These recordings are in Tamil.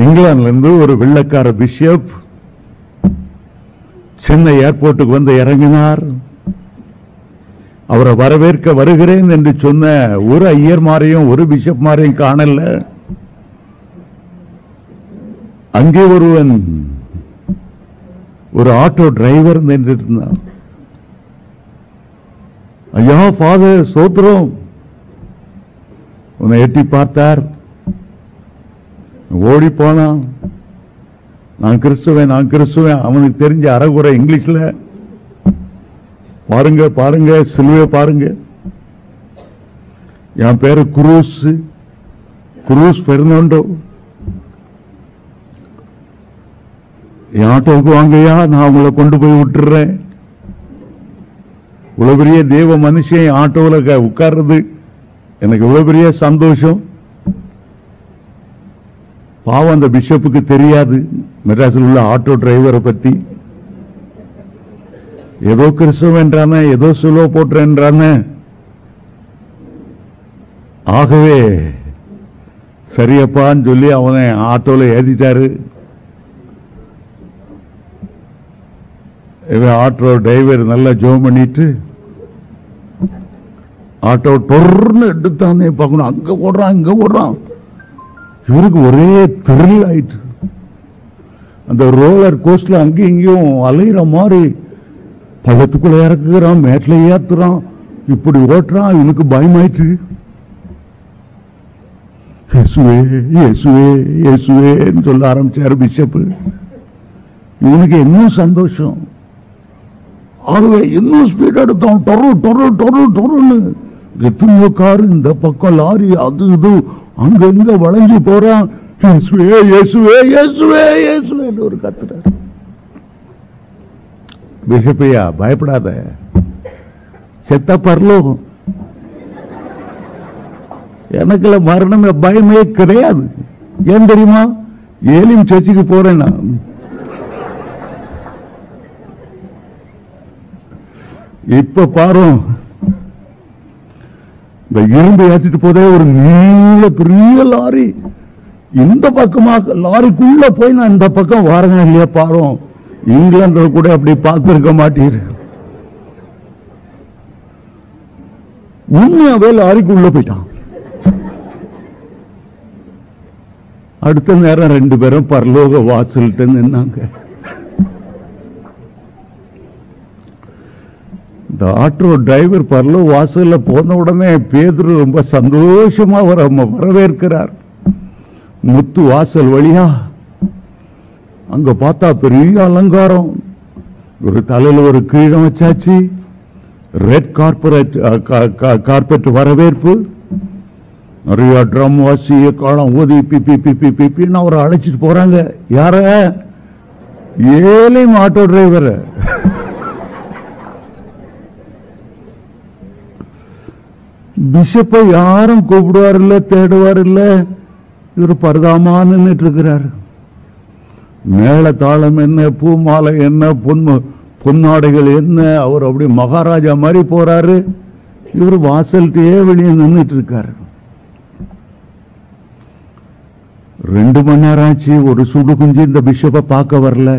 இங்கிலாந்துல இருந்து ஒரு வெள்ளைக்கார பிஷப் சென்னை ஏர்போர்ட்டுக்கு வந்து இறங்கினார். அவரை வரவேற்க வருகிறேன் என்று சொன்ன ஒரு ஐயர் மாரையும் ஒரு பிஷப் மாரையும் காணல. அங்கே ஒருவன் ஒரு ஆட்டோ டிரைவர் நின்று இருந்தான். ஐயா ஃபாதர் சோத்ரம். உன்னை எட்டி பார்த்தார். ஓடி போனான். நான் கிறிஸ்துவேன், நான் கிறிஸ்துவேன். அவனுக்கு தெரிஞ்ச அரைகுறை இங்கிலீஷ்ல பாருங்க பாருங்க சிலுவை பாருங்க, என் பேரு குரூஸ் பெர்னாண்டோ, என் ஆட்டோவுக்கு வாங்கய்யா, நான் உங்களை கொண்டு போய் விட்டுறேன். இவ்வளவு பெரிய தேவ மனுஷன் ஆட்டோவில் உட்கார்றது எனக்கு இவ்வளவு பெரிய சந்தோஷம். பாவம் அந்த பிஷப்புக்கு தெரியாது மெட்ராஸில் உள்ள ஆட்டோ டிரைவரை பத்தி. ஏதோ கிறிஸ்துவன்றான, ஏதோ சிலுவை போட்டுறான. ஆகவே சரியப்பான்னு சொல்லி அவனை ஆட்டோல ஏத்திட்டாரு. ஆட்டோ டிரைவர் நல்லா ஜோம் பண்ணிட்டு ஆட்டோ டொர்னு எடுத்தானே பார்க்கணும். அங்க ஓடுறான் இங்க ஓடுறான். இவருக்கு ஒரே த்ரில் ஆயிட்டு. அந்த ரோலர் கோஸ்ட்ல அங்கேயும் இங்கேயும் அலையிற மாதிரி பள்ளத்துக்குள்ள இறக்குறான், மேட்ல ஏத்துறான், இப்படி ஓட்டுறான். இவனுக்கு பயமாயிட்டு இயேசுவே இயேசுவே இயேசுவேன்னு சொல்ல ஆரம்பிச்சாரு பிஷப். இவனுக்கு இன்னும் சந்தோஷம். ஆகவே இன்னும் ஸ்பீட் எடுத்தோம். டொரு டொரு டொரு டொருன்னு எத்தனையோ காரு, இந்த பக்கம் லாரி, அது இது அங்க இங்க வளைஞ்சு போறான். இயேசுவே இயேசுவே இயேசுவே இயேசுவேன்னு ஒரு கத்துறாரு. பிஷப்பையா பயப்படாத, செத்த பரலோகம். எனக்குல மரணமே பயமே கிடையாது. ஏன் தெரியுமா? ஏலிம் சர்ச்சுக்கு போறேன் நான். இப்ப பாரு, இந்த இரும்பு ஏற்றிட்டு போதே ஒரு நீள பெரிய லாரி, இந்த பக்கமா லாரிக்குள்ள போய் நான் இந்த பக்கம் வாரங்க இல்லையா பாரு. இங்கிலாந்து கூட அப்படி பார்த்திருக்க மாட்டீர். உண்மையாவே லாரிக்குள்ள போயிட்டான். அடுத்த நேரம் ரெண்டு பேரும் பரலோக வாசல்கிட்ட நின்னாங்க. இந்த ஆட்டோ டிரைவர் பரலோக வாசல்ல போன உடனே பேதுரு ரொம்ப சந்தோஷமா வரவேற்கிறார். முத்து வாசல் வழியா அங்க பார்த்தா பெரிய அலங்காரம். ஒரு தலையில ஒரு கிரீடம் வச்சாச்சு. ரெட் கார்பெட் வரவேற்பு. நிறைய ட்ரம் வாசி காலம் ஊதி பிப்பி பிப்பி பிப்பின்னு அவரை அழைச்சிட்டு போறாங்க. யார? ஏழையும் ஆட்டோ டிரைவர். பிஷப்பை யாரும் கூப்பிடுவார் இல்ல, தேடுவார் இல்ல. இவர் பரதாமா நின்றுட்டு இருக்கிறார். மேல தாளம் என்ன, பூ மாலை என்ன, பொன்னாடைகள் என்ன, அவர் அப்படி மகாராஜா மாதிரி போறாரு. இவர் வாசல்கிட்டயே வெளியே நின்றுட்டு இருக்காரு. 2 மணி நேரம் ஆச்சு. ஒரு சுடு குஞ்சு இந்த பிஷப்பை பார்க்க வரல.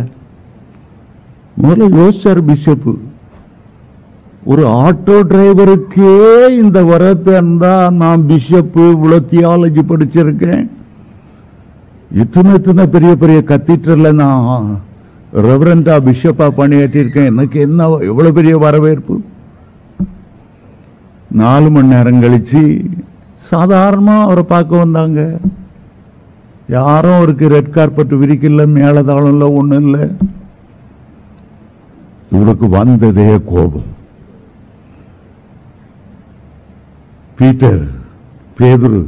முதல்ல யோசிச்சார் பிஷப்பு, ஒரு ஆட்டோ டிரைவருக்கே இந்த வரப்பு இருந்தா நான் பிஷப்பு இவ்வளவு தியாலஜி படிச்சிருக்கேன், இத்தனை பெரிய பெரிய கத்தீட்ரல்ல நான் ரெவரண்டா பிஷப்பா பணியாற்றிருக்கேன், எனக்கு என்ன எவ்வளவு பெரிய வரவேற்பு. 4 மணி நேரம் கழிச்சு சாதாரணமா அவரை பார்க்க வந்தாங்க. யாரும் அவருக்கு ரெட் கார்பெட் விரிக்கல, மேலதாளம் இல்ல, ஒண்ணும் இல்ல. இவருக்கு வந்ததே கோபம். பேதுரு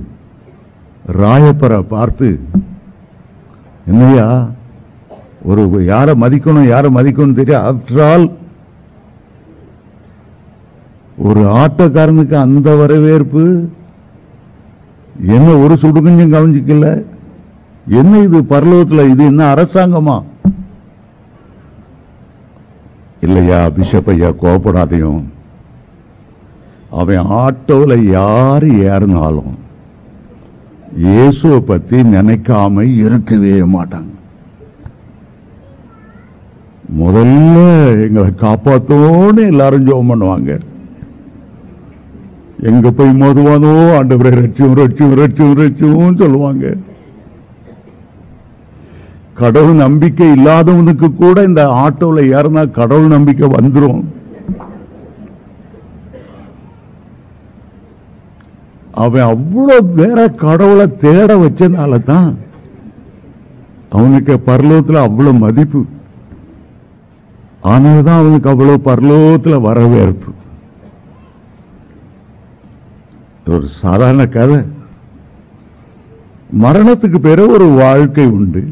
ராயப்பரை பார்த்து, என்னையா ஒரு யாரை மதிக்கணும் தெரியும். ஆஃப்டர் ஆல் ஒரு ஆட்டோக்காரனுக்கு அந்த வரவேற்பு என்ன, ஒரு சுடுகுஞ்சும் கவனிக்கல. என்ன இது பரலோகத்தில்? இது என்ன அரசாங்கமா? இல்லையா பிஷப் ஐயா, கோபப்படாதையும். அவன் ஆட்டோவில் யாரு ஏறினாலும் இயேசுவை பத்தி நினைக்காம இருக்கவே மாட்டாங்க. முதல்ல எங்களை காப்பாத்தோன்னு எல்லாரும் ஜெபம் பண்ணுவாங்க. எங்க போய் மோதுவானோ ஆண்டவரை ரட்சியும் ரட்சியும் ரட்சியும் ரட்சியும் சொல்லுவாங்க. கடவுள் நம்பிக்கை இல்லாதவனுக்கு கூட இந்த ஆட்டோல ஏறினா கடவுள் நம்பிக்கை வந்துடும். அவன் அவ்வளவு வேற கடவுளை தேட வச்சதுனால தான் அவனுக்கு பரலோகத்தில் அவ்வளவு மதிப்பு. ஆனால்தான் அவனுக்கு அவ்வளவு பரலோகத்தில் வரவேற்பு. ஒரு சாதாரண கதை. மரணத்துக்கு பிறகு ஒரு வாழ்க்கை உண்டு.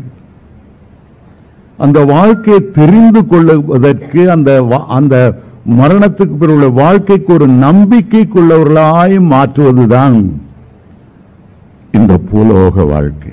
அந்த வாழ்க்கையை தெரிந்து கொள்வதற்கு அந்த மரணத்துக்கு பிறகு உள்ள வாழ்க்கைக்கு ஒரு நம்பிக்கைக்குள்ளவர்களாய் மாற்றுவதுதான் இந்த பூலோக வாழ்க்கை.